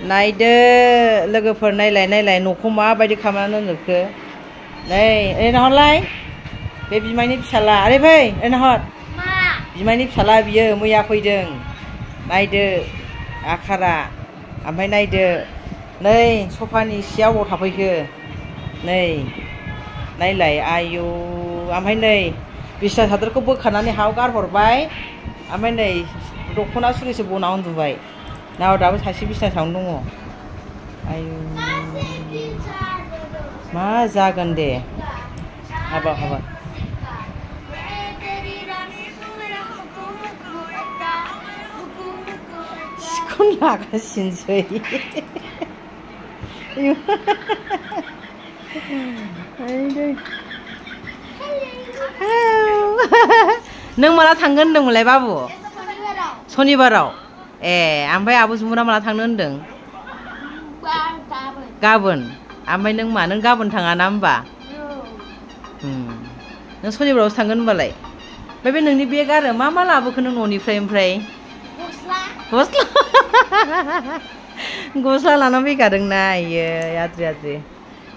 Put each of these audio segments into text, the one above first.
नायदो लोगोफोर नायलाय न'खौ माबायदि खालामनानै दोनजोबखो नै ओरैनो हरलाय बे बिमायनि फिसाला ओरै फै ओरैनो हर बिमायनि फिसाला बियो मैया फैदों नायदो आखारा ओमफ्राय नायदो नै सफानि सियाव अबाव थाफैखो नै नायलाय आयु ओमफ्राय नै बिसना सादोरखौ बोखानानै हायाव गारहरबाय ओमफ्राय नै दख'ना सुरिसो बना उन्दुबाय नाव दाबो सासे बिसना सायावनो दङ आयु मा जागोन दे हाबाब सिखौनो लागासिनोसै नों माला थांगोन होनदोंमोनलाय बाबु सनिबाराव ए ओमफ्राय आब' जुमुना माला थांनो होनदों गाबोन ओमफ्राय नों मा नों गाबोन थाङा ना होमबा नों सनिबारावसो थांगोन होनबालाय ओमफ्राय बे नोंनि बेग आरो मा लाबोखो नों न'निफ्राय ओमफ्राय गस्ला लाना फैखादोंना इयो आद्रि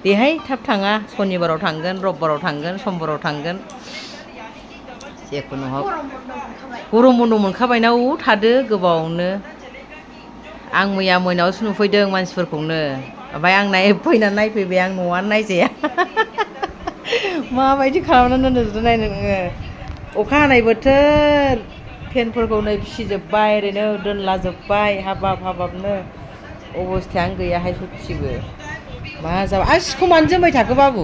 देहाय थाब थाङा सनिबाराव थांगोन रबिबाराव थांगोन समबाराव थांगोन जेखुनु हक गरम बन्द मोनखाबायना थादो गोबावनो आं मैया मोनायावसो नुफैदों मानसिफोरखौनो ओमफ्राय आं फैनानै नायफैबाय आं न'आनो नायजाया माबायदि खालामनानै दोनजोबदों नाय नोङो अखा हानाय बोथोर फेनफोरखौ नै फिसिजोब्बाय ओरैनो दोनलाजोब्बाय हाबाबनो अबस्थायानो गैयाहाय सच्चिबो मा जाबाय आरो सिखौ मानो जोमबाय थाखो बाबु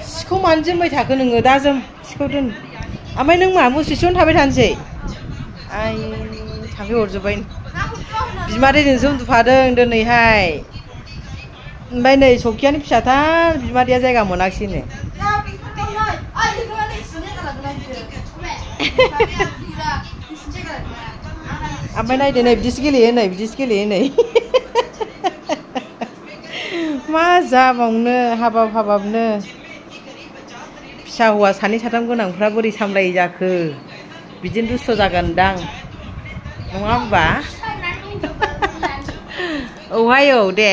सिखौ मानो जोमबाय थाखो नोङो दा जोम सिखौ दोन ओमफ्राय नों मा मुस्रिसेयावनो थाबाय थानोसै आइ थाम्फै हरजोब्बाय बिमादैजोंसो उन्दुफादों दिनैहाय ओमफ्राय नै सखियानो फिसाथार बिमादैया जायगा मोनाखिसैनो ओमफ्राय नायदो नै बिदिसो गेलेयो नै मा जाबावनो हाबाबनो फिसा हौवा सानै साथाम गोनांफ्रा बोरै सामलायो जाखो बिदिनो दुस्थ' जागोनदां नङा होमबा औहाय औ दे